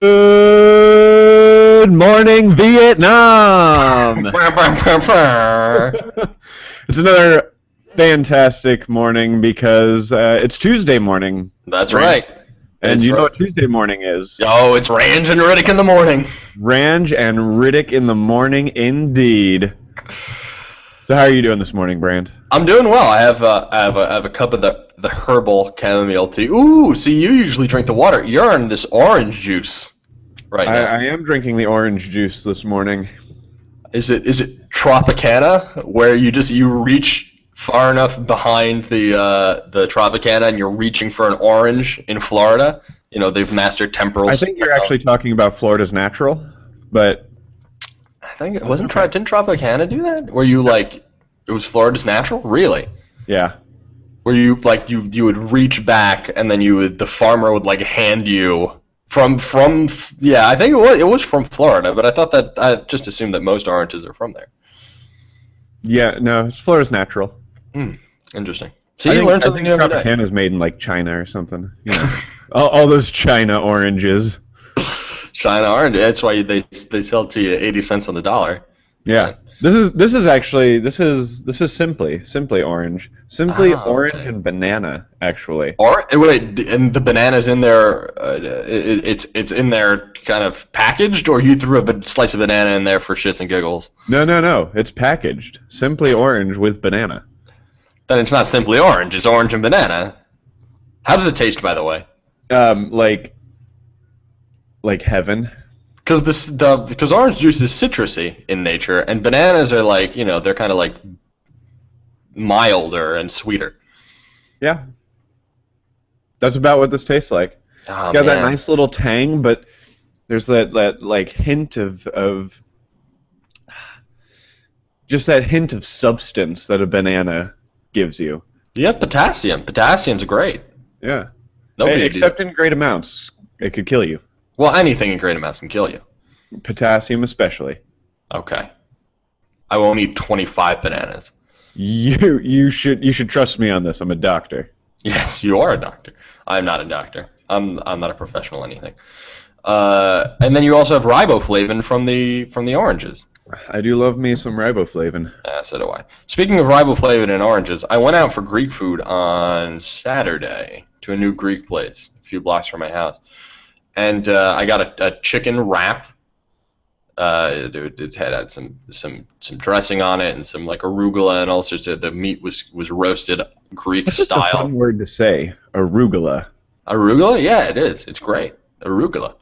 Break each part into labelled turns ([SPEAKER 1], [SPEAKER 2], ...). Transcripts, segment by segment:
[SPEAKER 1] Good morning, Vietnam! It's another fantastic morning because it's Tuesday morning.
[SPEAKER 2] That's right.
[SPEAKER 1] And
[SPEAKER 2] It's
[SPEAKER 1] you know
[SPEAKER 2] right.
[SPEAKER 1] what Tuesday morning is?
[SPEAKER 2] Oh, it's Ranj and Riddick in the morning.
[SPEAKER 1] Ranj and Riddick in the morning, indeed. So how are you doing this morning, Brandt?
[SPEAKER 2] I'm doing well. I have a cup of the herbal chamomile tea. Ooh, see, you usually drink the water. You're in this orange juice right now.
[SPEAKER 1] I am drinking the orange juice this morning.
[SPEAKER 2] Is it Tropicana, where you reach far enough behind the Tropicana and you're reaching for an orange in Florida? You know, they've mastered temporal.
[SPEAKER 1] I think you're actually talking about Florida's Natural, but
[SPEAKER 2] I think it wasn't. Didn't Tropicana do that? Where you it was Florida's Natural? Really?
[SPEAKER 1] yeah.
[SPEAKER 2] Where you you would reach back and then the farmer would hand you from yeah, I think it was from Florida, but I thought that I just assumed that most oranges are from there.
[SPEAKER 1] Yeah, no, it's Florida's Natural.
[SPEAKER 2] Interesting. So you learned something new every day.
[SPEAKER 1] Tropicana is made in like China or something. You know, all those China oranges.
[SPEAKER 2] China orange. That's why they sell to you 80 cents on the dollar.
[SPEAKER 1] Yeah. This is simply orange. Simply orange
[SPEAKER 2] okay.
[SPEAKER 1] and banana, actually.
[SPEAKER 2] Or wait, and the banana's in there. It's in there, kind of packaged, or you threw a slice of banana in there for shits and giggles.
[SPEAKER 1] No. It's packaged. Simply orange with banana.
[SPEAKER 2] Then it's not simply orange. It's orange and banana. How does it taste, by the way?
[SPEAKER 1] Like heaven.
[SPEAKER 2] Because orange juice is citrusy in nature, and bananas are they're kind of milder and sweeter.
[SPEAKER 1] Yeah. That's about what this tastes like.
[SPEAKER 2] Oh,
[SPEAKER 1] it's got that nice little tang, but there's that hint of just that hint of substance that a banana gives you.
[SPEAKER 2] You have potassium. Potassium's great.
[SPEAKER 1] Yeah.
[SPEAKER 2] Except
[SPEAKER 1] in great amounts, it could kill you.
[SPEAKER 2] Well, anything in great amounts can kill you.
[SPEAKER 1] Potassium especially.
[SPEAKER 2] Okay. I won't eat 25 bananas.
[SPEAKER 1] You should trust me on this. I'm a doctor.
[SPEAKER 2] Yes, you are a doctor. I'm not a doctor. I'm not a professional anything. And then you also have riboflavin from the oranges.
[SPEAKER 1] I do love me some riboflavin.
[SPEAKER 2] Yeah, so do I. Speaking of riboflavin and oranges, I went out for Greek food on Saturday to a new Greek place a few blocks from my house. And I got a chicken wrap. It had some dressing on it and some arugula and all sorts of. The meat was roasted Greek
[SPEAKER 1] That's
[SPEAKER 2] style.
[SPEAKER 1] That's a fun word to say. Arugula.
[SPEAKER 2] Arugula? Yeah, it is. It's great. Arugula.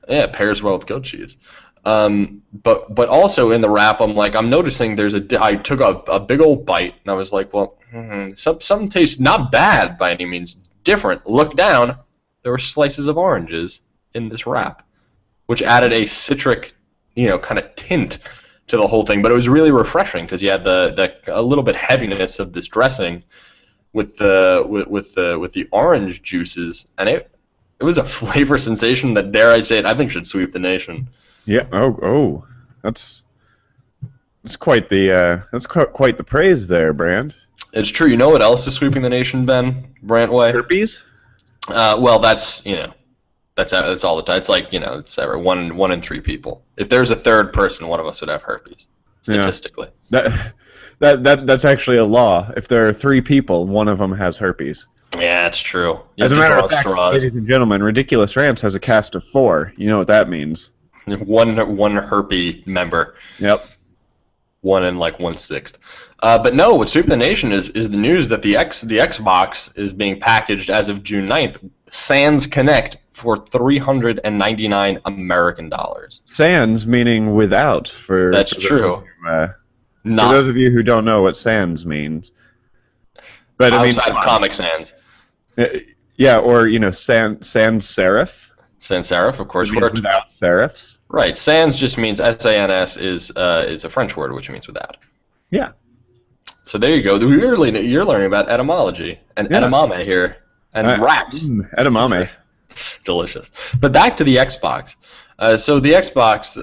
[SPEAKER 2] Yeah, it pairs well with goat cheese. But also in the wrap, I'm noticing I took a big old bite and I was like, well, something tastes not bad by any means, different. Look down. There were slices of oranges in this wrap, which added a citric, kind of tint to the whole thing. But it was really refreshing because you had a little bit heaviness of this dressing with the orange juices, and it was a flavor sensation that, dare I say it, I think should sweep the nation.
[SPEAKER 1] Yeah. Oh, that's quite the praise there, Brandt.
[SPEAKER 2] It's true. You know what else is sweeping the nation, Ben? Brantway?
[SPEAKER 1] Herpes?
[SPEAKER 2] Well, that's that's all the time. It's it's one in three people. If there's a third person, one of us would have herpes, statistically.
[SPEAKER 1] Yeah. That's actually a law. If there are three people, one of them has herpes.
[SPEAKER 2] Yeah, it's true.
[SPEAKER 1] As a matter of fact, ladies and gentlemen, Riddickulousness has a cast of 4. You know what that means.
[SPEAKER 2] One herpes member.
[SPEAKER 1] Yep.
[SPEAKER 2] 1 in 1/6. But no, what sweeping the nation is the news that the Xbox is being packaged as of June 9th, sans Connect, for $399 American dollars.
[SPEAKER 1] Sans meaning without.
[SPEAKER 2] That's true.
[SPEAKER 1] For those of you who don't know what sans means. But
[SPEAKER 2] outside of Comic Sans.
[SPEAKER 1] Yeah, or sans serif.
[SPEAKER 2] Sans serif, of course.
[SPEAKER 1] Without serifs.
[SPEAKER 2] Right. Sans just means SANS is a French word which means without.
[SPEAKER 1] Yeah.
[SPEAKER 2] So there you go. You're learning about etymology and edamame here and wraps.
[SPEAKER 1] Edamame.
[SPEAKER 2] Delicious. But back to the Xbox. So the Xbox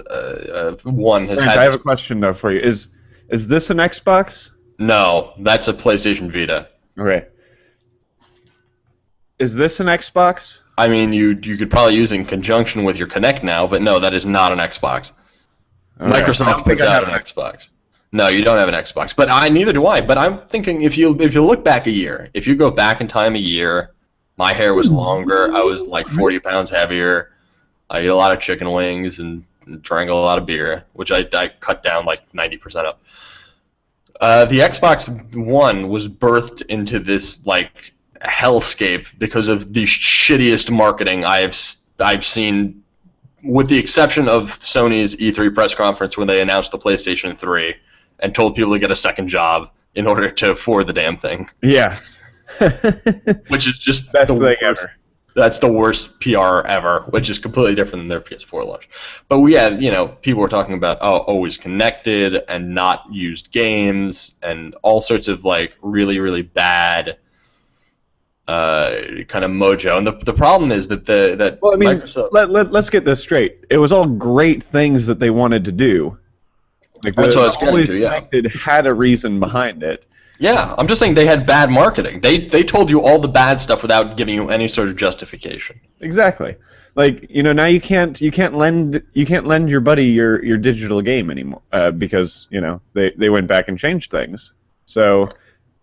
[SPEAKER 2] One has had.
[SPEAKER 1] I have a question though for you. Is this an Xbox?
[SPEAKER 2] No, that's a PlayStation Vita.
[SPEAKER 1] Okay. Is this an Xbox?
[SPEAKER 2] I mean, you could probably use it in conjunction with your Kinect now, but no, that is not an Xbox.
[SPEAKER 1] All right. I
[SPEAKER 2] Microsoft
[SPEAKER 1] don't think
[SPEAKER 2] puts
[SPEAKER 1] I
[SPEAKER 2] out
[SPEAKER 1] have
[SPEAKER 2] an Xbox. No, you don't have an Xbox, but neither do I. But I'm thinking if you look back a year, if you go back in time a year, my hair was longer. I was like 40 pounds heavier. I ate a lot of chicken wings and drank a lot of beer, which I cut down like 90% of. The Xbox One was birthed into this like hellscape because of the shittiest marketing I've seen, with the exception of Sony's E3 press conference when they announced the PlayStation 3 and told people to get a second job in order to afford the damn thing.
[SPEAKER 1] Yeah.
[SPEAKER 2] Which is just
[SPEAKER 1] best
[SPEAKER 2] the
[SPEAKER 1] thing
[SPEAKER 2] worst.
[SPEAKER 1] ever.
[SPEAKER 2] That's the worst PR ever, which is completely different than their PS4 launch. But we had, people were talking about always connected and not used games and all sorts of like really, really bad kind of mojo. And the problem is that Microsoft.
[SPEAKER 1] Let's get this straight. It was all great things that they wanted to do. Like
[SPEAKER 2] That's what I was getting
[SPEAKER 1] always
[SPEAKER 2] to, yeah.
[SPEAKER 1] connected had a reason behind it.
[SPEAKER 2] Yeah, I'm just saying they had bad marketing. They told you all the bad stuff without giving you any sort of justification.
[SPEAKER 1] Exactly. Like, now you can't lend your buddy your digital game anymore because they went back and changed things. So, I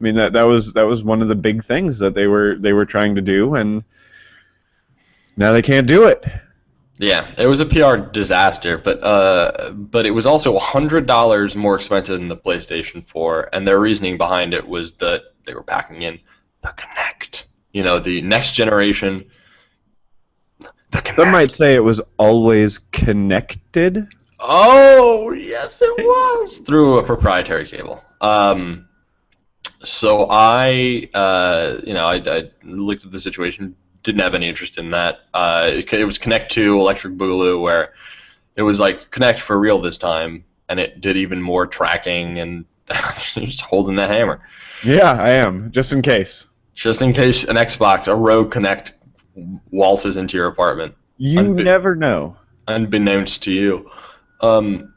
[SPEAKER 1] mean that was one of the big things that they were trying to do, and now they can't do it.
[SPEAKER 2] Yeah, it was a PR disaster, but it was also $100 more expensive than the PlayStation 4, and their reasoning behind it was that they were packing in the Kinect. The next generation. The Kinect.
[SPEAKER 1] Some might say it was always connected.
[SPEAKER 2] Oh, yes, it was through a proprietary cable. So I looked at the situation. Didn't have any interest in that. It was Connect 2 Electric Boogaloo, where it was like Connect for real this time, and it did even more tracking and just holding that hammer.
[SPEAKER 1] Yeah, I am, just in case.
[SPEAKER 2] Just in case an Xbox, a Rogue Connect, waltzes into your apartment.
[SPEAKER 1] You never know.
[SPEAKER 2] Unbeknownst to you. And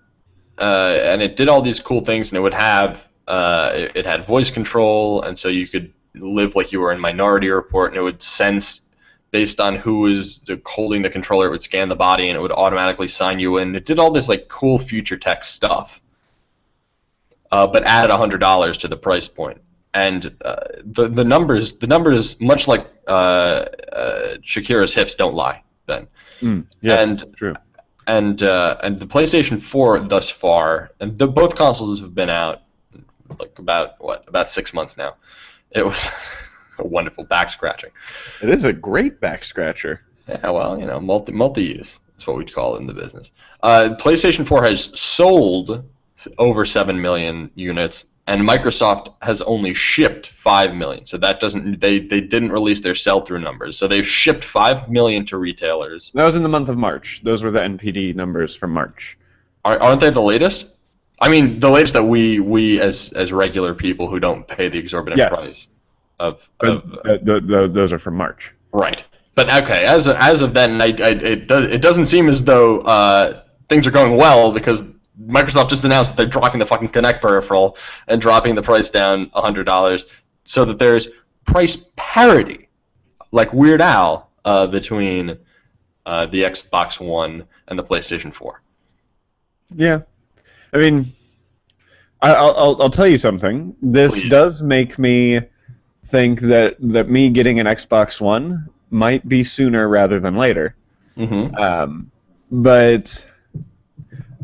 [SPEAKER 2] it did all these cool things, and it would have it had voice control, and so you could live like you were in Minority Report, and it would sense based on who was holding the controller. It would scan the body, and it would automatically sign you in. It did all this like cool future tech stuff, but added $100 to the price point. And the numbers, much like Shakira's hips, don't lie. Then,
[SPEAKER 1] yes, true.
[SPEAKER 2] And the PlayStation 4 thus far, and both consoles have been out like about 6 months now. It was a wonderful back scratching.
[SPEAKER 1] It is a great back scratcher.
[SPEAKER 2] Yeah, well, multi-use. That's what we'd call it in the business. PlayStation 4 has sold over 7 million units, and Microsoft has only shipped 5 million. So that doesn't. They didn't release their sell-through numbers. So they've shipped 5 million to retailers.
[SPEAKER 1] That was in the month of March. Those were the NPD numbers from March.
[SPEAKER 2] Aren't they the latest? I mean, the latest that we as regular people who don't pay the exorbitant price
[SPEAKER 1] those are from March.
[SPEAKER 2] Right. But okay, as of then, it doesn't seem as though things are going well, because Microsoft just announced that they're dropping the fucking Kinect peripheral and dropping the price down $100, so that there's price parity, like Weird Al, between the Xbox One and the PlayStation 4.
[SPEAKER 1] Yeah, I mean, I'll tell you something. This does make me think that me getting an Xbox One might be sooner rather than later. Mm-hmm. But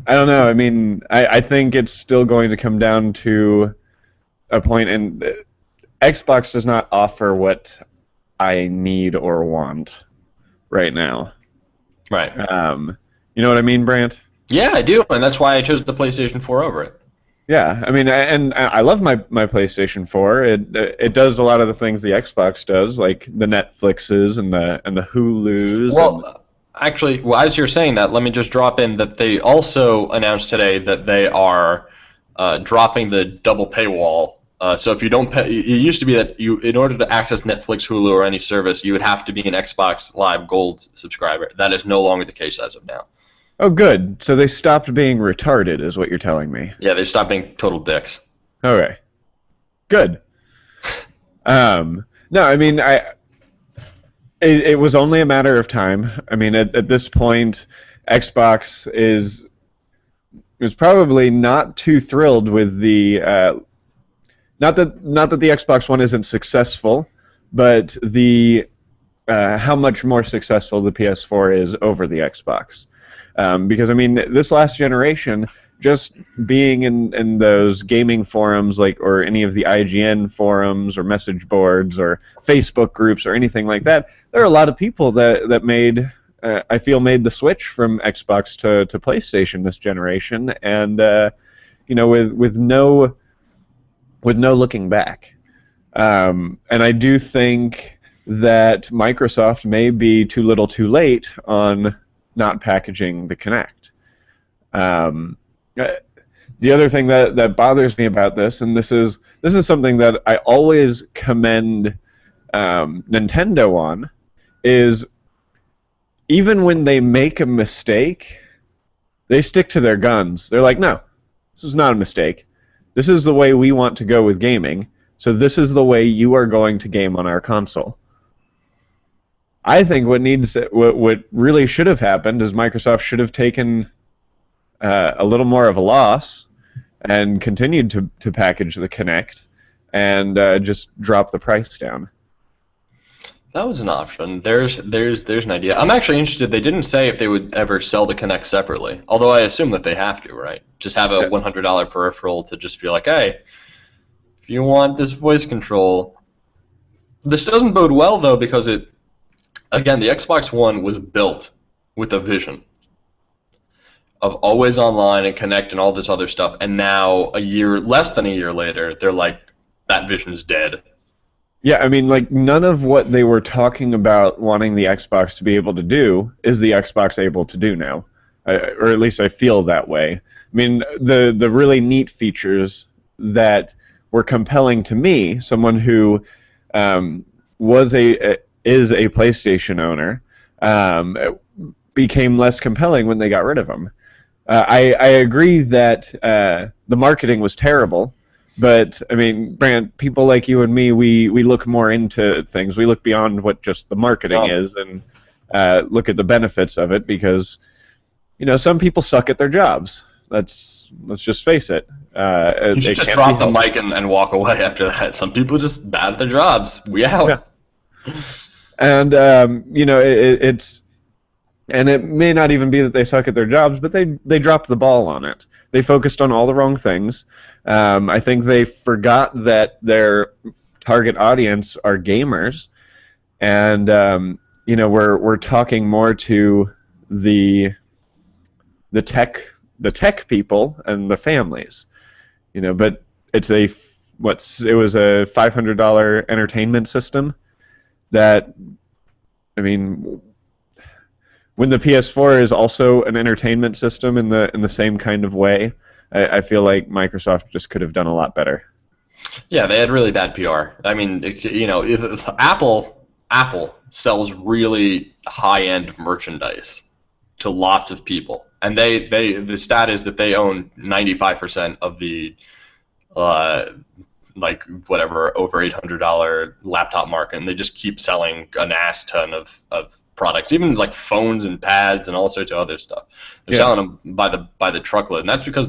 [SPEAKER 1] I don't know. I mean, I think it's still going to come down to a point, and Xbox does not offer what I need or want right now.
[SPEAKER 2] Right.
[SPEAKER 1] You know what I mean, Brandt?
[SPEAKER 2] Yeah, I do, and that's why I chose the PlayStation 4 over it.
[SPEAKER 1] Yeah, I mean, and I love my PlayStation 4. It does a lot of the things the Xbox does, like the Netflixes and the Hulus.
[SPEAKER 2] Well, actually, as you're saying that, let me just drop in that they also announced today that they are dropping the double paywall. So if you don't pay, it used to be that in order to access Netflix, Hulu, or any service, you would have to be an Xbox Live Gold subscriber. That is no longer the case as of now.
[SPEAKER 1] Oh, good. So they stopped being retarded, is what you're telling me.
[SPEAKER 2] Yeah, they stopped being total dicks.
[SPEAKER 1] Okay. Good. No, I mean, it was only a matter of time. I mean, at this point, Xbox is probably not too thrilled with the not that the Xbox One isn't successful, but the how much more successful the PS4 is over the Xbox. Because I mean, this last generation, just being in those gaming forums, like, or any of the IGN forums or message boards or Facebook groups or anything like that, there are a lot of people that made I feel made the switch from Xbox to PlayStation this generation, and with no looking back. And I do think that Microsoft may be too little too late on not packaging the Kinect. The other thing that bothers me about this, and this is something that I always commend Nintendo on, is even when they make a mistake, they stick to their guns. They're like, no, this is not a mistake. This is the way we want to go with gaming, so this is the way you are going to game on our console. I think what really should have happened is Microsoft should have taken a little more of a loss and continued to package the Kinect and just drop the price down.
[SPEAKER 2] That was an option. There's an idea. I'm actually interested. They didn't say if they would ever sell the Kinect separately, although I assume that they have to, right? Just have a $100 peripheral to just be like, hey, if you want this voice control. This doesn't bode well, though, because again, the Xbox One was built with a vision of always online and Kinect and all this other stuff, and now less than a year later, they're like, that vision is dead.
[SPEAKER 1] Yeah, I mean, like, none of what they were talking about wanting the Xbox to be able to do is the Xbox able to do now, or at least I feel that way. I mean, the really neat features that were compelling to me, someone who is a PlayStation owner, became less compelling when they got rid of them. I agree that the marketing was terrible. But, I mean, Brandt, people like you and me, we look more into things. We look beyond what just the marketing is and look at the benefits of it because, some people suck at their jobs. Let's just face it.
[SPEAKER 2] You should just drop the mic and walk away after that. Some people are just bad at their jobs. We out.
[SPEAKER 1] Yeah. And, and it may not even be that they suck at their jobs, but they dropped the ball on it. They focused on all the wrong things. I think they forgot that their target audience are gamers, and we're talking more to the tech people and the families, But it was a $500 entertainment system that, I mean, when the PS4 is also an entertainment system in the same kind of way, I feel like Microsoft just could have done a lot better.
[SPEAKER 2] Yeah, they had really bad PR. I mean, Apple sells really high-end merchandise to lots of people, and the stat is that they own 95% of the over $800 laptop market, and they just keep selling an ass ton of products, even like phones and pads and all sorts of other stuff. They're selling them by the truckload, and that's because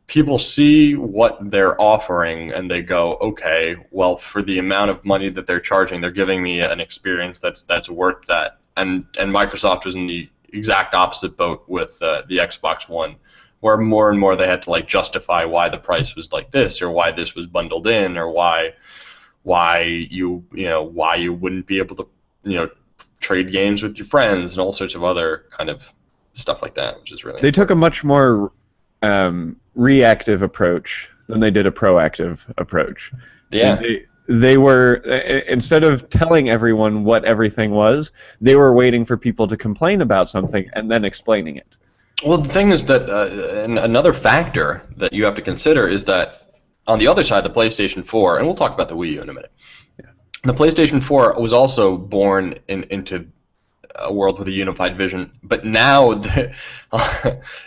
[SPEAKER 2] people see what they're offering and they go, okay, well, for the amount of money that they're charging, they're giving me an experience that's worth that. And Microsoft was in the exact opposite boat with the Xbox One, where more and more they had to justify why the price was like this, or why this was bundled in, or why you wouldn't be able to trade games with your friends and all sorts of other kind of stuff like that, which is really
[SPEAKER 1] They took a much more reactive approach than they did a proactive approach.
[SPEAKER 2] Yeah.
[SPEAKER 1] They were, instead of telling everyone what everything was, they were waiting for people to complain about something and then explaining it.
[SPEAKER 2] Well, the thing is that another factor that you have to consider is that on the other side, the PlayStation 4, and we'll talk about the Wii U in a minute, the PlayStation 4 was also born into a world with a unified vision, but now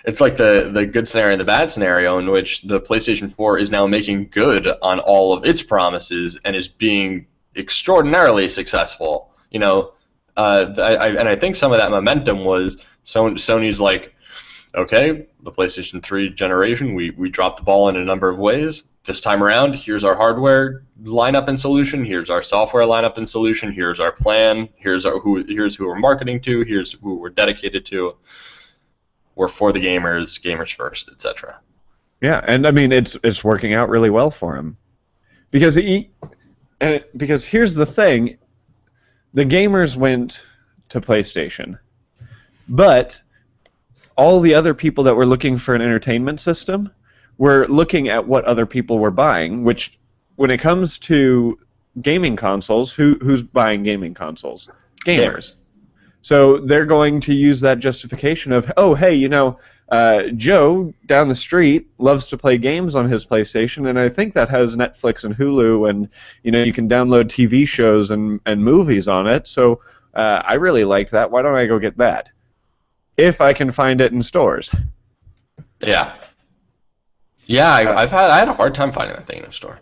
[SPEAKER 2] it's like the good scenario and the bad scenario, in which the PlayStation 4 is now making good on all of its promises and is being extraordinarily successful You know, and I think some of that momentum was Sony's like, okay, the PlayStation 3 generation, we dropped the ball in a number of ways. This time around, here's our hardware lineup and solution. Here's our software lineup and solution. Here's our plan. Here's who we're marketing to. Here's who we're dedicated to. We're for the gamers, gamers first, etc.
[SPEAKER 1] Yeah, and I mean it's working out really well for him, because because here's the thing, the gamers went to PlayStation, but all the other people that were looking for an entertainment system were looking at what other people were buying, which, when it comes to gaming consoles, who's buying gaming consoles? Gamers. So they're going to use that justification of, oh, hey, Joe down the street loves to play games on his PlayStation, and I think that has Netflix and Hulu, and you can download TV shows and movies on it, so I really liked that. Why don't I go get that? If I can find it in stores.
[SPEAKER 2] Yeah. Yeah, I had a hard time finding that thing in a store.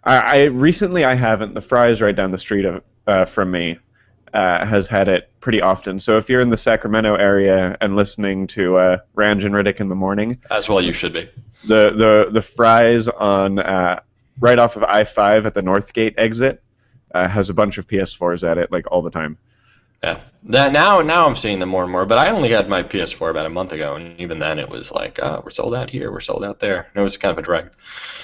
[SPEAKER 1] I recently I haven't. The Fry's right down the street from me has had it pretty often. So if you're in the Sacramento area and listening to Ranj and Riddick in the morning,
[SPEAKER 2] as well you should be.
[SPEAKER 1] The Fry's on right off of I-5 at the Northgate exit has a bunch of PS4s at it like all the time.
[SPEAKER 2] Yeah. Now I'm seeing them more and more, but I only got my PS4 about a month ago, and even then it was like, we're sold out here, we're sold out there. And it was kind of a drag.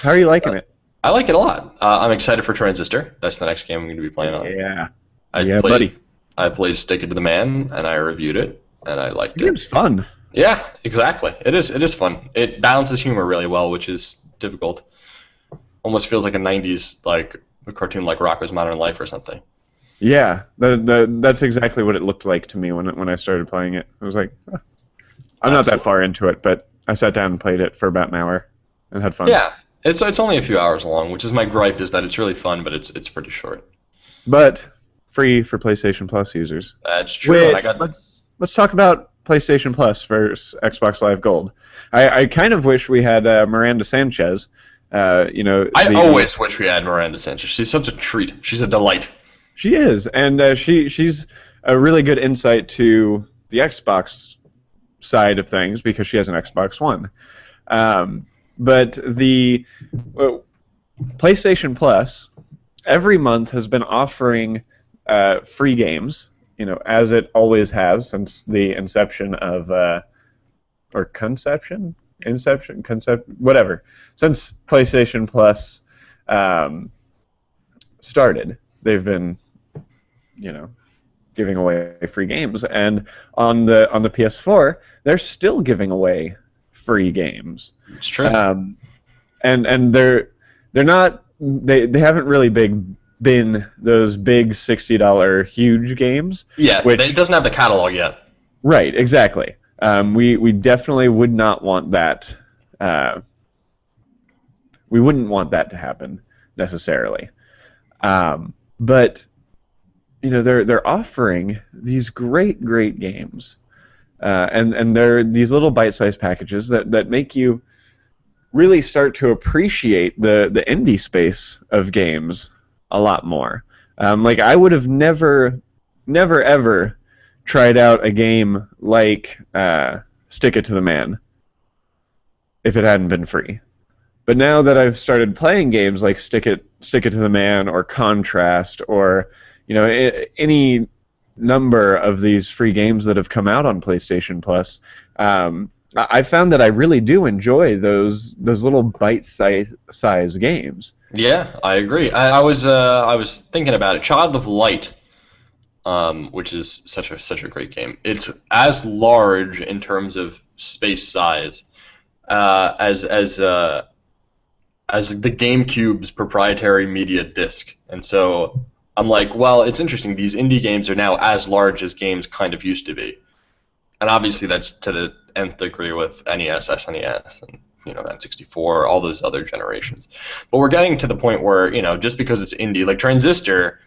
[SPEAKER 1] How are you liking it?
[SPEAKER 2] I like it a lot. I'm excited for Transistor. That's the next game I'm going to be playing on.
[SPEAKER 1] Yeah. Buddy.
[SPEAKER 2] I played Stick It to the Man, and I reviewed it, and I liked it.
[SPEAKER 1] It was fun.
[SPEAKER 2] Yeah, exactly. It is fun. It balances humor really well, which is difficult. Almost feels like a 90s, like a cartoon like Rocko's Modern Life or something.
[SPEAKER 1] Yeah, that's exactly what it looked like to me when I started playing it. I was like, I'm not that far into it, but I sat down and played it for about an hour and had fun.
[SPEAKER 2] Yeah, it's only a few hours long, which is my gripe, is that it's really fun, but it's pretty short.
[SPEAKER 1] But free for PlayStation Plus users.
[SPEAKER 2] That's true.
[SPEAKER 1] Let's talk about PlayStation Plus versus Xbox Live Gold. I kind of wish we had Miranda Sanchez. I
[SPEAKER 2] always wish we had Miranda Sanchez. She's such a treat. She's a delight.
[SPEAKER 1] She is, and she's a really good insight to the Xbox side of things because she has an Xbox One. But the PlayStation Plus every month has been offering free games, as it always has since the inception of, whatever. Since PlayStation Plus started, they've been, giving away free games, and on the PS4, they're still giving away free games.
[SPEAKER 2] It's true.
[SPEAKER 1] And they're not, they haven't really been those big $60 huge games.
[SPEAKER 2] Yeah, it doesn't have the catalog yet.
[SPEAKER 1] Right, exactly. We definitely would not want that. We wouldn't want that to happen necessarily. But they're offering these great games, and they're these little bite-sized packages that make you really start to appreciate the indie space of games a lot more. Like I would have never ever tried out a game like Stick It to the Man if it hadn't been free. But now that I've started playing games like Stick It to the Man or Contrast or any number of these free games that have come out on PlayStation Plus, I found that I really do enjoy those little bite-sized games.
[SPEAKER 2] Yeah, I agree. I was thinking about it. Child of Light, which is such a great game. It's as large in terms of space size as the GameCube's proprietary media disc, and so I'm like, well, it's interesting. These indie games are now as large as games kind of used to be, and obviously that's to the nth degree with NES, SNES, and N64, all those other generations. But we're getting to the point where just because it's indie, like Transistor,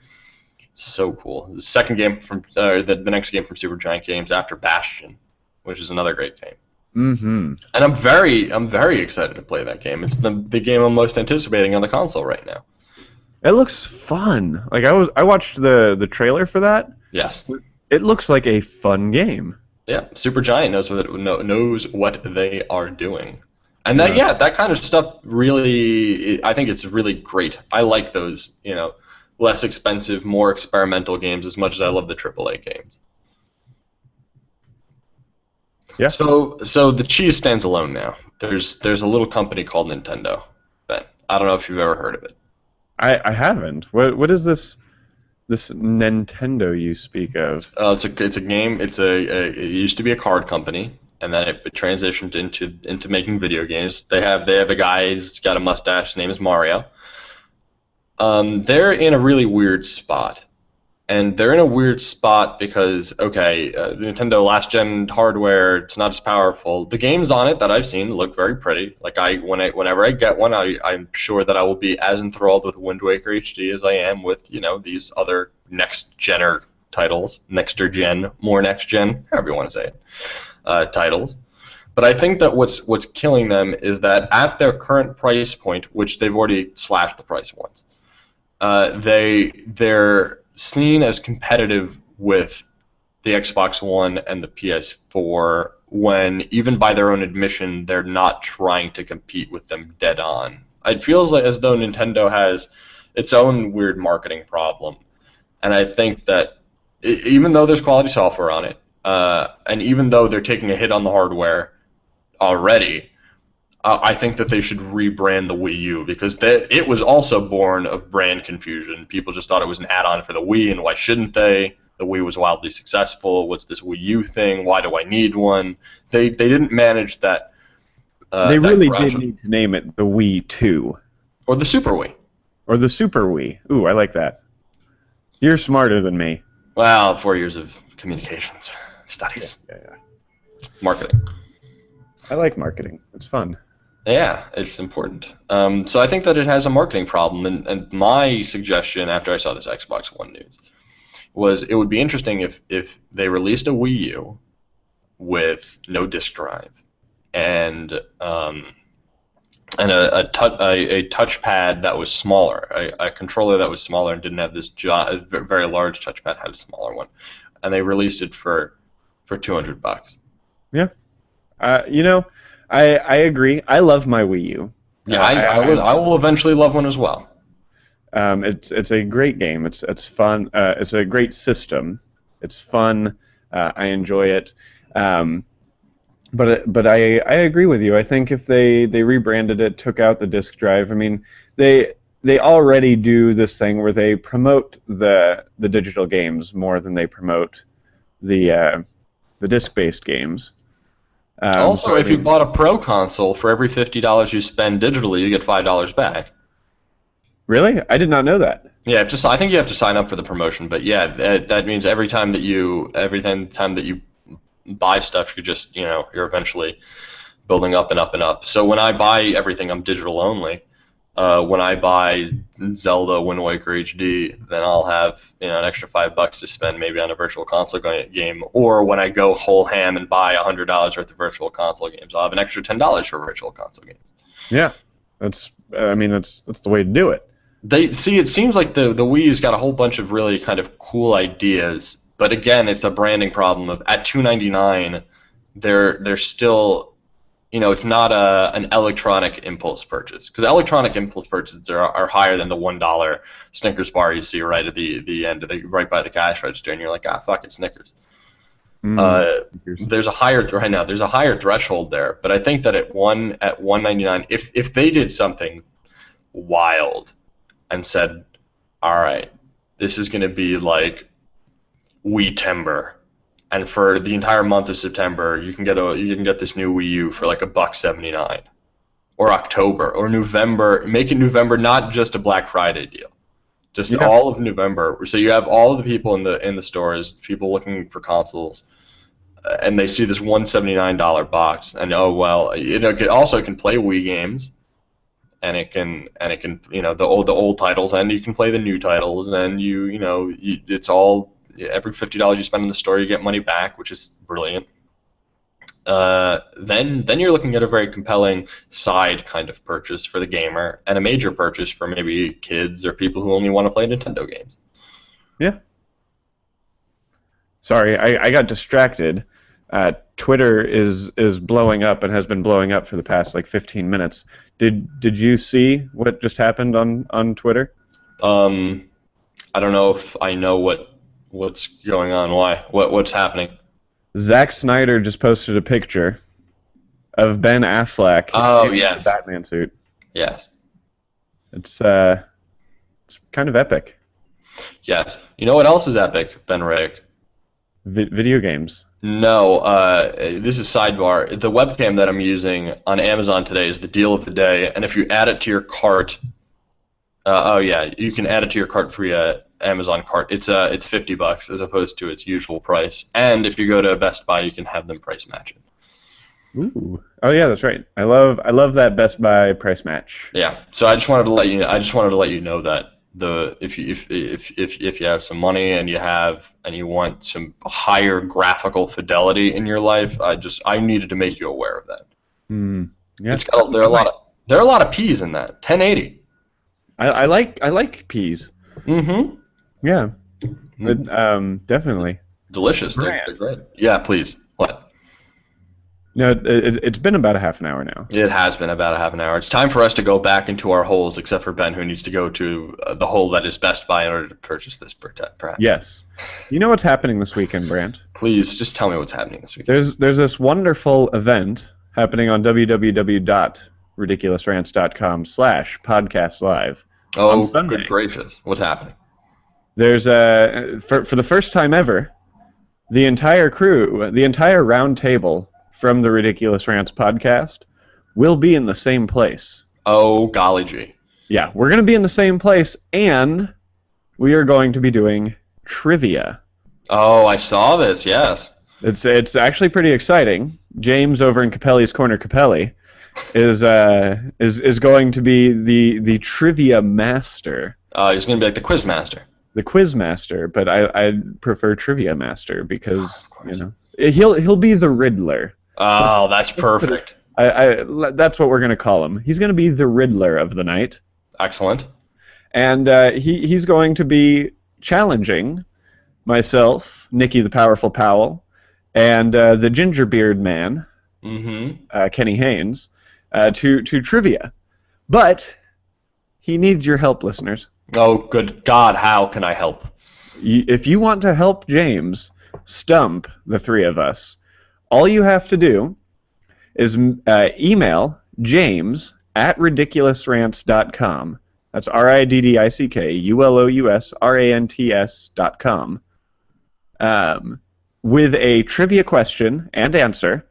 [SPEAKER 2] so cool. The second game from the next game from Supergiant Games after Bastion, which is another great game.
[SPEAKER 1] Mm-hmm.
[SPEAKER 2] And I'm very excited to play that game. It's the game I'm most anticipating on the console right now.
[SPEAKER 1] It looks fun. Like I watched the trailer for that.
[SPEAKER 2] Yes.
[SPEAKER 1] It looks like a fun game.
[SPEAKER 2] Yeah, Supergiant knows what they are doing, and
[SPEAKER 1] Yeah.
[SPEAKER 2] that kind of stuff really, I think it's really great. I like those, less expensive, more experimental games as much as I love the AAA games.
[SPEAKER 1] Yeah.
[SPEAKER 2] So the cheese stands alone now. There's a little company called Nintendo. Ben, I don't know if you've ever heard of it.
[SPEAKER 1] I haven't. What is this Nintendo you speak of?
[SPEAKER 2] It's a game. It used to be a card company, and then it transitioned into making video games. They have a guy. He's got a mustache. His name is Mario. They're in a really weird spot, and they're in a weird spot because the Nintendo last gen hardware, it's not as powerful. The games on it that I've seen look very pretty. Like whenever I get one, I'm sure that I will be as enthralled with Wind Waker HD as I am with these other next gen titles, more next gen, however you want to say it, titles. But I think that what's killing them is that at their current price point, which they've already slashed the price once, they're seen as competitive with the Xbox One and the PS4 when, even by their own admission, they're not trying to compete with them dead on. It feels like as though Nintendo has its own weird marketing problem, and I think that even though there's quality software on it, and even though they're taking a hit on the hardware already, I think that they should rebrand the Wii U because it was also born of brand confusion. People just thought it was an add-on for the Wii, and why shouldn't they? The Wii was wildly successful. What's this Wii U thing? Why do I need one? They didn't manage that.
[SPEAKER 1] They really did need to name it the Wii 2.
[SPEAKER 2] Or the Super Wii.
[SPEAKER 1] Or the Super Wii. Ooh, I like that. You're smarter than me.
[SPEAKER 2] Well, 4 years of communications studies.
[SPEAKER 1] Yeah.
[SPEAKER 2] Marketing.
[SPEAKER 1] I like marketing. It's fun.
[SPEAKER 2] Yeah, it's important. So I think that it has a marketing problem, and my suggestion after I saw this Xbox One news was it would be interesting if they released a Wii U with no disc drive and a touchpad that was smaller, a controller that was smaller and didn't have this very large touchpad, had a smaller one, and they released it for $200.
[SPEAKER 1] Yeah, I agree. I love my Wii U.
[SPEAKER 2] Yeah, I will eventually love one as well.
[SPEAKER 1] It's a great game. It's fun. It's a great system. It's fun. I enjoy it. But I agree with you. I think if they rebranded it, took out the disc drive. I mean, they already do this thing where they promote the digital games more than they promote the disc-based games.
[SPEAKER 2] Also, if you bought a Pro console, for every $50 you spend digitally, you get $5 back.
[SPEAKER 1] Really? I did not know that.
[SPEAKER 2] Yeah, I think you have to sign up for the promotion, but yeah, that means every time that you buy stuff, you're eventually building up and up and up. So when I buy everything, I'm digital only. When I buy Zelda Wind Waker HD, then I'll have an extra $5 to spend maybe on a virtual console game. Or when I go whole ham and buy $100 worth of virtual console games, I'll have an extra $10 for virtual console games.
[SPEAKER 1] Yeah, that's the way to do it.
[SPEAKER 2] It seems like the Wii U's got a whole bunch of really kind of cool ideas, but again, it's a branding problem of at $299, they're still. It's not an electronic impulse purchase, because electronic impulse purchases are higher than the $1 Snickers bar you see right at the end, right by the cash register, and you're like, fuck it, Snickers. There's a higher threshold there, but I think that at $199, if they did something wild and said, all right, this is going to be like Wii Timber. And for the entire month of September, you can get this new Wii U for like $1.79, or October, or November. Make it November, not just a Black Friday deal, just all of November. So you have all of the people in the stores, people looking for consoles, and they see this $179 box, and it also can play Wii games, and it can the old titles, and you can play the new titles, and it's all. Every $50 you spend in the store, you get money back, which is brilliant. then you're looking at a very compelling side kind of purchase for the gamer, and a major purchase for maybe kids or people who only want to play Nintendo games.
[SPEAKER 1] Yeah. Sorry, I got distracted. Twitter is blowing up and has been blowing up for the past like 15 minutes. Did you see what just happened on Twitter?
[SPEAKER 2] I don't know if I know what's going on. Why? What's happening?
[SPEAKER 1] Zack Snyder just posted a picture of Ben Affleck in
[SPEAKER 2] yes.
[SPEAKER 1] the Batman suit.
[SPEAKER 2] Yes.
[SPEAKER 1] It's kind of epic.
[SPEAKER 2] Yes. You know what else is epic, Ben Riddick?
[SPEAKER 1] Video games.
[SPEAKER 2] No, this is sidebar. The webcam that I'm using on Amazon today is the deal of the day, and if you add it to your cart, you can add it to your cart via Amazon cart. It's $50 as opposed to its usual price, and if you go to Best Buy, you can have them price match it.
[SPEAKER 1] Ooh. Oh yeah, that's right. I love that Best Buy price match.
[SPEAKER 2] Yeah. So I just wanted to let you know that if you have some money and you want some higher graphical fidelity in your life, I needed to make you aware of that.
[SPEAKER 1] Yeah.
[SPEAKER 2] There are a lot of P's in that. 1080.
[SPEAKER 1] I like peas.
[SPEAKER 2] Mm-hmm.
[SPEAKER 1] Yeah. Definitely.
[SPEAKER 2] Delicious. They're great. Yeah, please. What?
[SPEAKER 1] No, it's been about a half an hour now.
[SPEAKER 2] It has been about a half an hour. It's time for us to go back into our holes, except for Ben, who needs to go to the hole that is Best Buy in order to purchase this perhaps.
[SPEAKER 1] Yes. You know what's happening this weekend, Brandt?
[SPEAKER 2] Please, just tell me what's happening this weekend.
[SPEAKER 1] There's this wonderful event happening on www.riddickulousrants.com/podcastlive on Sunday.
[SPEAKER 2] Good gracious. What's happening?
[SPEAKER 1] There's for the first time ever, the entire crew, the entire round table from the Ridiculous Rants podcast will be in the same place.
[SPEAKER 2] Oh, golly gee.
[SPEAKER 1] Yeah, we're going to be in the same place, and we are going to be doing trivia.
[SPEAKER 2] Oh, I saw this, yes.
[SPEAKER 1] It's actually pretty exciting. James over in Capelli's Corner Capelli is going to be the trivia master.
[SPEAKER 2] He's going to be like the quiz master.
[SPEAKER 1] The quiz master, but I prefer trivia master because he'll be the Riddler.
[SPEAKER 2] Oh, that's perfect.
[SPEAKER 1] That's what we're going to call him. He's going to be the Riddler of the night.
[SPEAKER 2] Excellent.
[SPEAKER 1] And he's going to be challenging myself, Nikki the Powerful Powell, and the Gingerbeard Man, Kenny Haynes, to trivia. But he needs your help, listeners.
[SPEAKER 2] Oh, good God, how can I help?
[SPEAKER 1] If you want to help James stump the three of us, all you have to do is email James at riddickulousrants.com. That's riddickulousrants.com. With a trivia question and answer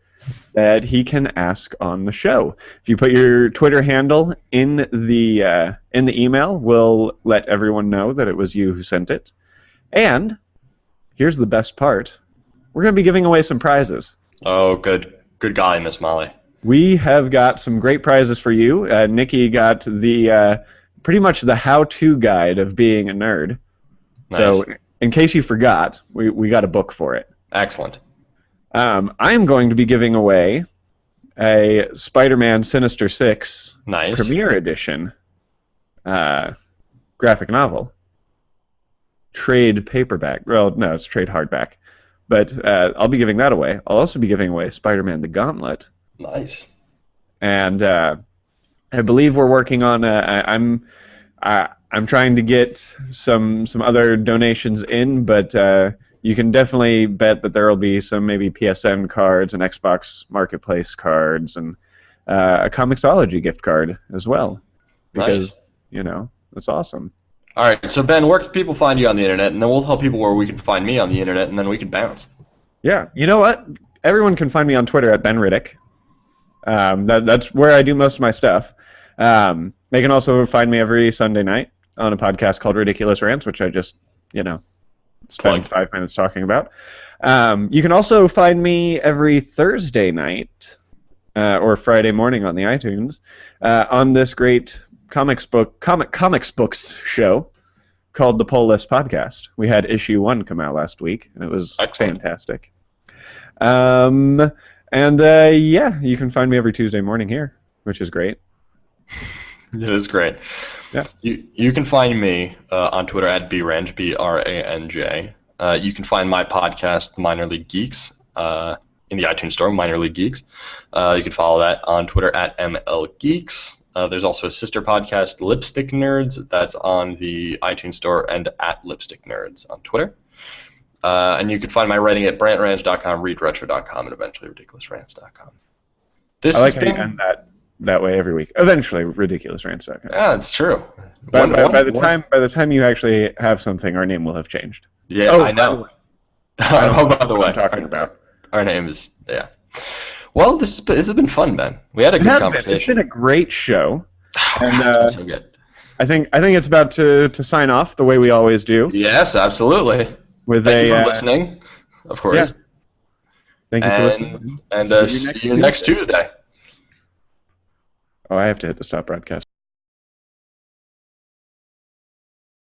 [SPEAKER 1] that he can ask on the show. If you put your Twitter handle in the email, we'll let everyone know that it was you who sent it. And here's the best part. We're going to be giving away some prizes.
[SPEAKER 2] Oh, good golly, Miss Molly.
[SPEAKER 1] We have got some great prizes for you. Nikki got the pretty much the how-to guide of being a nerd. Nice. So in case you forgot, we got a book for it.
[SPEAKER 2] Excellent.
[SPEAKER 1] I'm going to be giving away a Spider-Man Sinister Six Premiere Edition graphic novel. Trade paperback. Well, no, it's trade hardback. But I'll be giving that away. I'll also be giving away Spider-Man the Gauntlet.
[SPEAKER 2] Nice.
[SPEAKER 1] And I believe we're working on. I'm trying to get some other donations in, but you can definitely bet that there will be some maybe PSN cards and Xbox Marketplace cards and a Comixology gift card as well. Because that's awesome.
[SPEAKER 2] All right, so Ben, where can people find you on the internet, and then we'll tell people where we can find me on the internet, and then we can bounce.
[SPEAKER 1] Yeah, you know what? Everyone can find me on Twitter at Ben Riddick. That's where I do most of my stuff. They can also find me every Sunday night on a podcast called Ridiculous Rants, which I just, spend 5 minutes talking about. You can also find me every Thursday night or Friday morning on the iTunes on this great comics books show called the Poll List Podcast. We had issue 1 come out last week, and it was fantastic. And And yeah, you can find me every Tuesday morning here, which is great.
[SPEAKER 2] It is great.
[SPEAKER 1] Yeah.
[SPEAKER 2] You can find me on Twitter at Branj, BRANJ. You can find my podcast, Minor League Geeks, in the iTunes Store, Minor League Geeks. You can follow that on Twitter at MLGeeks. There's also a sister podcast, Lipstick Nerds, that's on the iTunes Store and at Lipstick Nerds on Twitter. And you can find my writing at brantrange.com, readretro.com, and eventually ridiculousrants.com.
[SPEAKER 1] I like how you end that way every week. Eventually, ridiculousrants.com.
[SPEAKER 2] Yeah, it's true.
[SPEAKER 1] By the time you actually have something, our name will have changed.
[SPEAKER 2] Yeah, I know.
[SPEAKER 1] I don't know
[SPEAKER 2] by the way,
[SPEAKER 1] what I'm talking about.
[SPEAKER 2] Our name is, yeah. Well, this has been fun, man. We had a good conversation.
[SPEAKER 1] It's been a great show.
[SPEAKER 2] And so good.
[SPEAKER 1] I think it's about to sign off the way we always do.
[SPEAKER 2] Yes, absolutely.
[SPEAKER 1] Thank
[SPEAKER 2] you for listening, of course.
[SPEAKER 1] Yeah. Thank you for listening.
[SPEAKER 2] And see you next Tuesday.
[SPEAKER 1] Oh, I have to hit the stop broadcast.